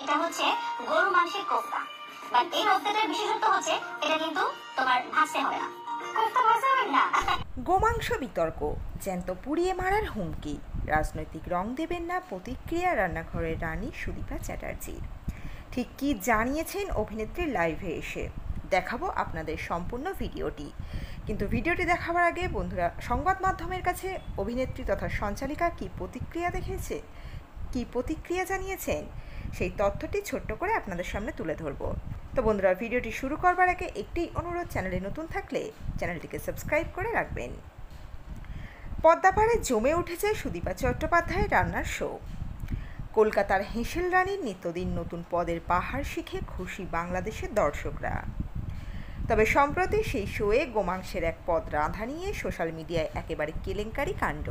এটা হচ্ছে গরু মাংসের কোফতা। বাট এই কোফতাটার বিশেষত্ব হচ্ছে এটা কিন্তু তোমার ভাজতে হবে না। কোফতা ভাজা হবে না। গোমাংস বিতর্ক, জ্যান্ত পুড়িয়ে মারার হুমকি, রাজনৈতিক রং দেবেন না প্রতিক্রিয়া রান্নাঘরের রানী সুদীপা চ্যাটার্জির। ঠিক কী জানিয়েছেন অভিনেত্রী লাইভে এসে দেখাবো আপনাদের সম্পূর্ণ ভিডিওটি। কিন্তু ভিডিওটি দেখাবার আগে বন্ধুরা, সংবাদ মাধ্যমের কাছে অভিনেত্রী তথা সঞ্চালিকা কী প্রতিক্রিয়া জানিয়েছেন সেই তথ্যটি ছোট্ট করে আপনাদের সামনে তুলে ধরব। তো বন্ধুরা, ভিডিওটি শুরু করবার আগে একটি অনুরোধ, চ্যানেলে নতুন থাকলে চ্যানেলটিকে সাবস্ক্রাইব করে রাখবেন। পদ্মাপাড়ে জমে উঠেছে সুদীপা চট্টোপাধ্যায়ের রান্নার শো। কলকাতার হেঁসেল রানীর নিত্যদিন নতুন পদের পাহাড় শিখে খুশি বাংলাদেশের দর্শকরা। তবে সম্প্রতি সেই শোয়ে গোমাংসের এক পদ রাঁধা নিয়ে সোশ্যাল মিডিয়ায় একেবারে কেলেঙ্কারি কাণ্ড।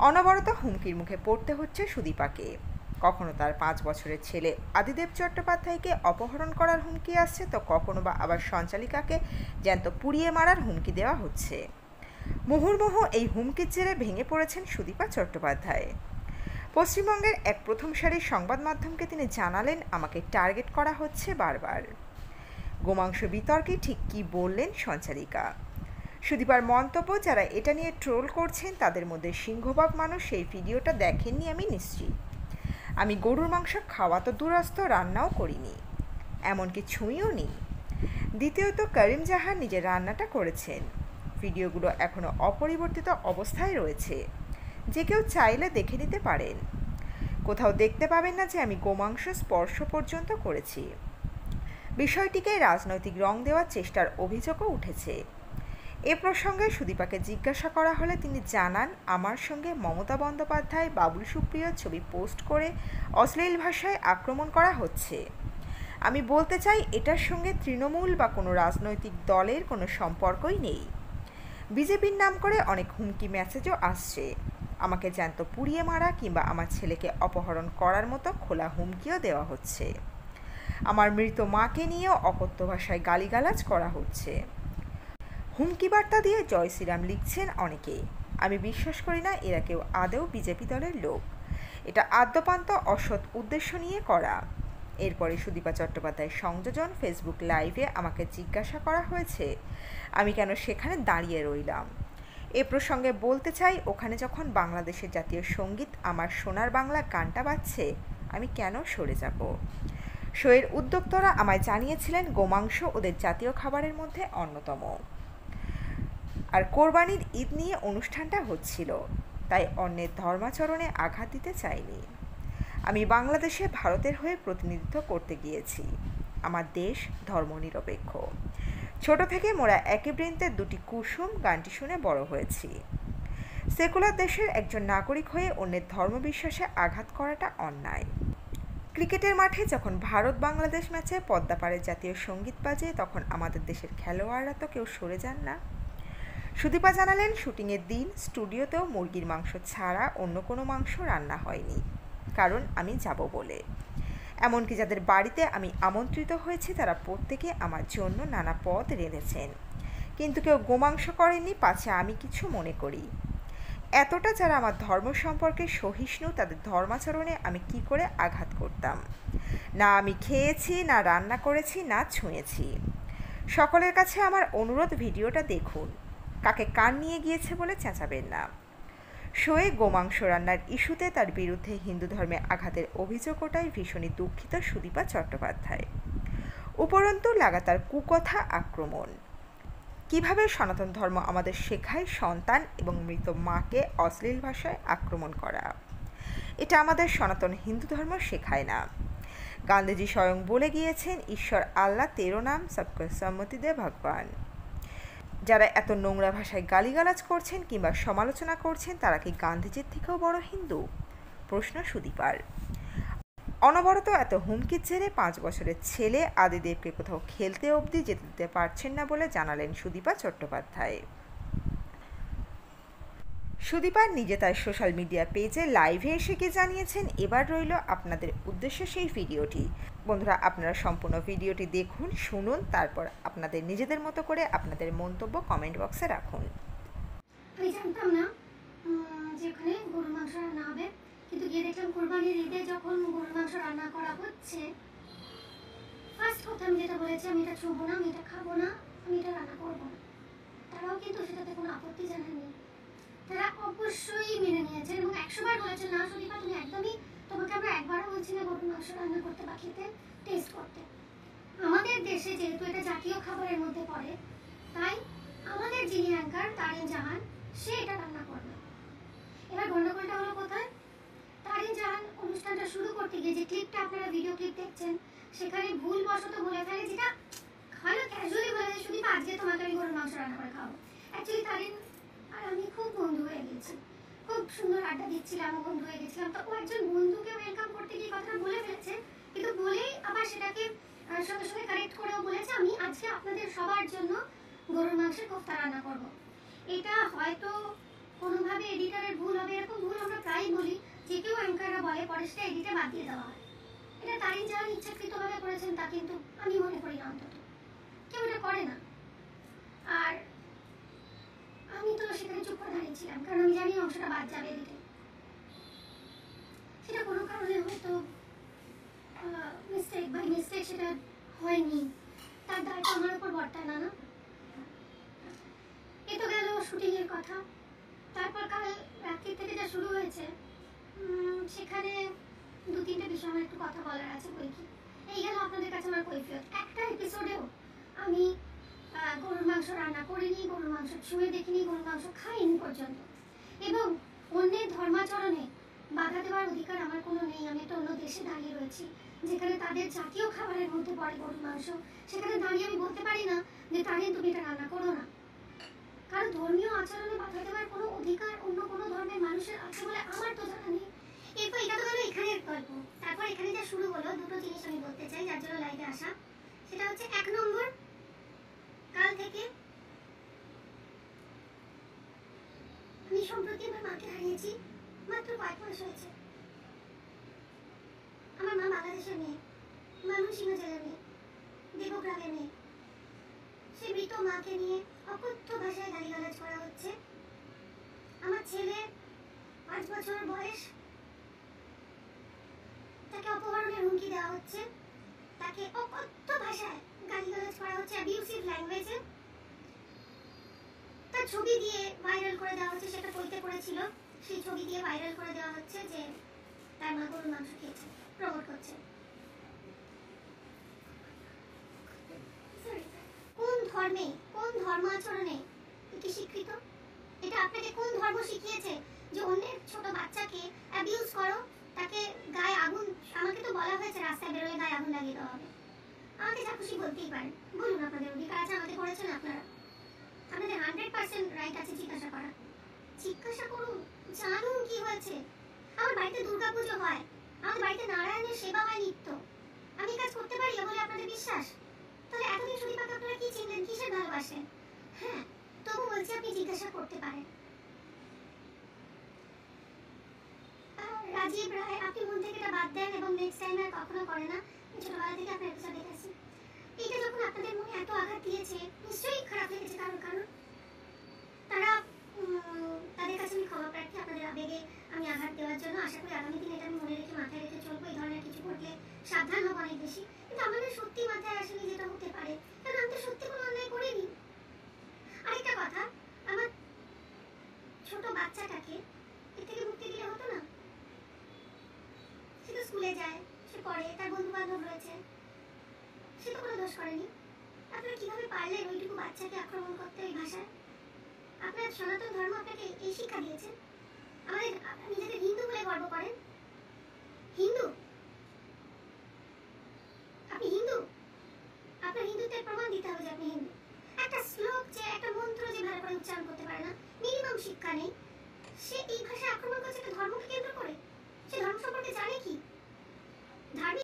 অনবরত হুমকির মুখে পড়তে হচ্ছে সুদীপাকে। কখনো তার 5 বছরের ছেলে আদিদেব চট্টোপাধ্যায়কে অপহরণ করার হুমকি আসছে, তো কখনো বা আবার সঞ্চালিকাকে জ্যান্ত পুড়িয়ে মারার হুমকি দেওয়া হচ্ছে। মুহুর্মুহু এই হুমকির জেরে ভেঙে পড়েছেন সুদীপা চট্টোপাধ্যায়। পশ্চিমবঙ্গের এক প্রথম সারির সংবাদ মাধ্যমকে তিনি জানালেন, আমাকে টার্গেট করা হচ্ছে বারবার। গোমাংস বিতর্কে ঠিক কী বললেন সঞ্চালিকা? সুদীপার মন্তব্য, যারা এটা নিয়ে ট্রোল করছেন তাদের মধ্যে সিংহভাগ মানুষ সেই ভিডিওটা দেখেননি আমি নিশ্চিত। আমি গরুর মাংস খাওয়া তো দূরস্থ, রান্নাও করিনি, এমনকি ছুঁইও নি। দ্বিতীয়ত, করিম জাহান নিজের রান্নাটা করেছেন। ভিডিওগুলো এখনও অপরিবর্তিত অবস্থায় রয়েছে, যে কেউ চাইলে দেখে নিতে পারেন। কোথাও দেখতে পাবেন না যে আমি গোমাংস স্পর্শ পর্যন্ত করেছি। বিষয়টিকে রাজনৈতিক রং দেওয়ার চেষ্টার অভিযোগও উঠেছে। এ প্রসঙ্গে সুদীপাকে জিজ্ঞাসা করা হলে তিনি জানান, আমার সঙ্গে মমতা বন্দ্যোপাধ্যায়, বাবুল সুপ্রিয় ছবি পোস্ট করে অশ্লীল ভাষায় আক্রমণ করা হচ্ছে। আমি বলতে চাই, এটার সঙ্গে তৃণমূল বা কোনো রাজনৈতিক দলের কোনো সম্পর্কই নেই। বিজেপির নাম করে অনেক হুমকি মেসেজও আসছে। আমাকে জ্যান্ত পুড়িয়ে মারা কিংবা আমার ছেলেকে অপহরণ করার মতো খোলা হুমকিও দেওয়া হচ্ছে। আমার মৃত মাকে নিয়েও অকথ্য ভাষায় গালিগালাজ করা হচ্ছে। হুমকি বার্তা দিয়ে জয় শ্রীরাম লিখছেন অনেকে। আমি বিশ্বাস করি না এরা কেউ আদৌ বিজেপি দলের লোক। এটা আদ্যপান্ত অসৎ উদ্দেশ্য নিয়ে করা। এরপরে সুদীপা চট্টোপাধ্যায়ের সংযোজন ফেসবুক লাইভে আমাকে জিজ্ঞাসা করা হয়েছে, আমি কেন সেখানে দাঁড়িয়ে রইলাম। এ প্রসঙ্গে বলতে চাই, ওখানে যখন বাংলাদেশের জাতীয় সঙ্গীত আমার সোনার বাংলা গানটা বাজছে, আমি কেন সরে যাব? শোয়ের উদ্যোক্তারা আমায় জানিয়েছিলেন গোমাংস ওদের জাতীয় খাবারের মধ্যে অন্যতম, আর কোরবানির ঈদ নিয়ে অনুষ্ঠানটা হচ্ছিল, তাই অন্যের ধর্মাচরণে আঘাত দিতে চাইনি। আমি বাংলাদেশে ভারতের হয়ে প্রতিনিধিত্ব করতে গিয়েছি। আমার দেশ ধর্মনিরপেক্ষ। ছোট থেকে মোরা একই বৃন্তে দুটি কুসুম গানটি শুনে বড় হয়েছি। সেকুলার দেশের একজন নাগরিক হয়ে অন্যের ধর্মবিশ্বাসে আঘাত করাটা অন্যায়। ক্রিকেটের মাঠে যখন ভারত বাংলাদেশ ম্যাচে পদ্মাপাড়ে জাতীয় সঙ্গীত বাজে, তখন আমাদের দেশের খেলোয়াড়রা তো কেউ সরে যান না। সুদীপা জানালেন, শুটিংয়ের দিন স্টুডিওতেও মুরগির মাংস ছাড়া অন্য কোনো মাংস রান্না হয়নি, কারণ আমি যাব বলে। এমনকি যাদের বাড়িতে আমি আমন্ত্রিত হয়েছি তারা প্রত্যেকে আমার জন্য নানা পদ রেঁধেছেন, কিন্তু কেউ গোমাংস করেননি, পাছে আমি কিছু মনে করি। এতটা যারা আমার ধর্ম সম্পর্কে সহিষ্ণু, তাদের ধর্মাচরণে আমি কি করে আঘাত করতাম? না আমি খেয়েছি, না রান্না করেছি, না ছুঁয়েছি। সকলের কাছে আমার অনুরোধ, ভিডিওটা দেখুন। কাকে কান নিয়ে গিয়েছে বলে চেঁচাবেন না। শোয়ে গোমাংস রান্নার ইস্যুতে তার বিরুদ্ধে হিন্দু ধর্মে আঘাতের অভিযোগ ওঠায় ভীষণই দুঃখিত সুদীপা চট্টোপাধ্যায়। উপরন্তু লাগাতার কুকথা, আক্রমণ। কিভাবে সনাতন ধর্ম আমাদের শেখায় সন্তান এবং মৃত মাকে অশ্লীল ভাষায় আক্রমণ করা। এটা আমাদের সনাতন হিন্দু ধর্ম শেখায় না। গান্ধীজি স্বয়ং বলে গিয়েছেন, ঈশ্বর আল্লাহ 13 নাম, সবকে সম্মতি দে ভগবান। যারা এত নোংরা ভাষায় গালিগালাজ করছেন কিংবা সমালোচনা করছেন, তারা কি গান্ধীজির থেকেও বড় হিন্দু? প্রশ্ন সুদীপার। অনবরত এত হুমকির জেরে 5 বছরের ছেলে আদিদেবকে কোথাও খেলতে অবধি যেতে দিতে পারছেন না বলে জানালেন সুদীপা চট্টোপাধ্যায়। সুদীপা নিজে তার সোশ্যাল মিডিয়া পেজে লাইভে এসে কি জানিয়েছেন, এবার রইল আপনাদের উদ্দেশ্যে সেই ভিডিওটি। বন্ধুরা, আপনারা সম্পূর্ণ ভিডিওটি দেখুন, শুনুন, তারপর আপনাদের নিজেদের মতো করে আপনাদের মন্তব্য কমেন্ট বক্সে রাখুন। আমি জানতাম না যে ওখানে গরুর মাংস রান্না হবে, কিন্তু গিয়ে দেখলাম কোরবানির ঈদে যখন গরুর মাংস রান্না করা হচ্ছে, ফার্স্ট কথা আমি যেটা বলেছি, আমি এটা ছুঁবো না, আমি এটা খাবো না, আমি এটা রান্না করবো না। তারাও কিন্তু সেটাতে কোনো আপত্তি জানায়নি। তারা অবশ্যই মেনে নিয়েছেন এবং 100 বার বলেছেন, না সুদীপা তুমি একদমই, তোমাকে আমরা একবারও বলছি না গরুর মাংস রান্না করতে বা খেতে, টেস্ট করতে। আমাদের দেশে যেহেতু এটা জাতীয় খাবারের মধ্যে পড়ে, তাই আমাদের যিনি অ্যাঙ্কার তারিন জাহান, সে এটা রান্না করবে। এবার গন্ডগোলটা হলো কোথায়? তারিন জাহান অনুষ্ঠানটা শুরু করতে গিয়ে যে ক্লিপটা আপনারা ভিডিও ক্লিপ দেখছেন, সেখানে ভুলবশত বলে ফেলে, যেটা হয়তো ক্যাজুয়ালি বলে, সুদীপা আজকে তোমাকে আমি গরুর মাংস রান্না করে খাবো। অ্যাকচুয়ালি তারিন আর আমি খুব বন্ধু হয়ে গেছি, খুব সুন্দর আড্ডা দিচ্ছিলাম, বন্ধু হয়ে গেছিলাম। তো ও একজন বন্ধুকে ওয়েলকাম করতে গিয়ে কথাটা বলে ফেলেছে, কিন্তু বলেই আবার সেটাকে সঙ্গে সঙ্গে কারেক্ট করেও বলেছে, আমি আজকে আপনাদের সবার জন্য গরুর মাংসের কোফতা রান্না করব। এটা হয়তো কোনোভাবে এডিটারের ভুল হবে, এরকম ভুল আমরা প্রায় বলি, যে কেউ অ্যাঙ্কাররা বলে, পরে সেটা এডিটে বাদ দিয়ে দেওয়া হয়। এটা তারিন জাহান ইচ্ছাকৃতভাবে করেছেন তা কিন্তু আমি মনে করি না, অন্তত কেউ এটা করে না। আর আমি তো সেখানে চুপ করে দাঁড়িয়েছিলাম, কারণ আমি জানি অংশটা বাদ যাবে এদিকে। সেটা কোনো কারণে হয়তো মিস্টেক বাই মিস্টেক সেটা হয়নি, তার দায়টা আমার উপর বর্তায় না। এ তো গেল শুটিং এর কথা। তারপর কাল রাত্রি থেকে যা শুরু হয়েছে, সেখানে 2-3টে বিষয় আমার একটু কথা বলার আছে। বই কি এই গেল আপনাদের কাছে আমার কৈফিয়ত। একটা এপিসোডেও আমি গরুর মাংস রান্না করিনি, গরুর মাংস ছুঁয়ে দেখিনি, গরুর মাংস খাইনি পর্যন্ত। এবং অন্যের ধর্মাচরণে বাধা দেওয়ার অধিকার আমার কোনো নেই। আমি একটা অন্য দেশে দাঁড়িয়ে রয়েছি, যেখানে তাদের জাতীয় খাবারের মধ্যে পড়ে গরুর মাংস। সেখানে দাঁড়িয়ে আমি বলতে পারি না যে তারিন তুমি এটা রান্না করো না, কারণ ধর্মীয় আচরণে বাধা দেওয়ার কোনো অধিকার অন্য কোনো ধর্মের মানুষের আছে বলে আমার তো জানা নেই। এরপর এটা তো গেল এখানের গল্প। তারপর এখানে যা শুরু হলো, দুটো জিনিস আমি বলতে চাই যার জন্য লাইভে আসা। সেটা হচ্ছে 1 নম্বর, কাল থেকে আমি সম্প্রতি আমার মাকে হারিয়েছি, মাত্র কয়েক মাস হয়েছে। আমার মা বাংলাদেশের মেয়ে, ময়মনসিংহ জেলার মেয়ে, দেবগ্রামের মেয়ে। সে মৃত মাকে নিয়ে অকথ্য ভাষায় গালিগালাজ করা হচ্ছে। আমার ছেলে 5 বছর বয়স, তাকে অপহরণের হুমকি দেওয়া হচ্ছে, তাকে অকথ্য ভাষায় গালিগালাজ করা হচ্ছে, অ্যাবিউসিভ ল্যাঙ্গুয়েজে। তার ছবি দিয়ে ভাইরাল করে দেওয়া হচ্ছে, সেটা বইতে পড়েছিল, সেই ছবি দিয়ে ভাইরাল করে দেওয়া হচ্ছে যে তার মা গরুর মাংস খেয়েছে, প্রমোট করছে। কোন ধর্মে, কোন ধর্ম আচরণে এটি স্বীকৃত? এটা আপনাকে কোন ধর্ম শিখিয়েছে যে অন্যের ছোট বাচ্চাকে অ্যাবিউজ করো, তাকে গায়ে আগুন? আমাকে তো বলা হয়েছে রাস্তায় বেরোলে গায়ে আগুন লাগিয়ে দেওয়া হবে। আমাকে যা খুশি বলতেই পারেন, বলুন, আপনাদের অধিকার আছে, আমাকে করেছেন আপনারা, আপনাদের 100% রাইট আছে জিজ্ঞাসা করা। জিজ্ঞাসা করুন, জানুন কি হয়েছে। আমার বাড়িতে দুর্গাপুজো হয়, আমাদের বাড়িতে নারায়ণের সেবা হয় নিত্য, আমি কাজ করতে পারি বলে আপনাদের বিশ্বাস? তাহলে এতদিন সুদীপাকে আপনারা কি চিনলেন, কিসের ভালোবাসেন? হ্যাঁ, তবু বলছি আপনি জিজ্ঞাসা করতে পারেন। রাজীব রায়, আপনি মন থেকে এটা বাদ দেন এবং নেক্সট টাইম আর কখনো করে না। ছোটবেলা থেকে আপনার এপিসোড দেখেছি। এটা যখন আপনাদের মনে এত আঘাত দিয়েছে, নিশ্চয়ই খারাপ লেগেছে কারণ তারা, তাদের কাছে আমি ক্ষমা প্রার্থী আপনাদের আবেগে আমি আঘাত দেওয়ার জন্য। আশা করি আগামী দিন এটা আমি মনে রেখে মাথায় রেখে চলবো, এই ধরনের কিছু ঘটলে সাবধান হবো অনেক বেশি। কিন্তু আমাদের সত্যি মাথায় আসেনি যেটা হতে পারে, কারণ আমি তো সত্যি কোনো অন্যায় করিনি। আরেকটা কথা, আমার ছোট বাচ্চাটাকে এর থেকে মুক্তি দিলে হতো না? সে তো স্কুলে যায়, সে পড়ে, তার বন্ধু বান্ধব রয়েছে, সে তো কোনো দোষ করেনি। আপনারা কিভাবে পারলেন ওইটুকু বাচ্চাকে আক্রমণ করতে ওই ভাষায়? আপনার সনাতন ধর্ম আপনাকে এই শিক্ষা দিয়েছে? আমাদের নিজেদের হিন্দু বলে গর্ব করেন, হিন্দু, আপনি হিন্দু, আপনার হিন্দুত্বের প্রমাণ দিতে হবে যে আপনি হিন্দু। একটা শ্লোক যে, একটা মন্ত্র যে ভালো করে উচ্চারণ করতে পারে না, মিনিমাম শিক্ষা নেই, সে এই ভাষায় আক্রমণ করছে একটা ধর্মকে কেন্দ্র করে। সে ধর্ম সম্পর্কে জানে কি? ধার্মিক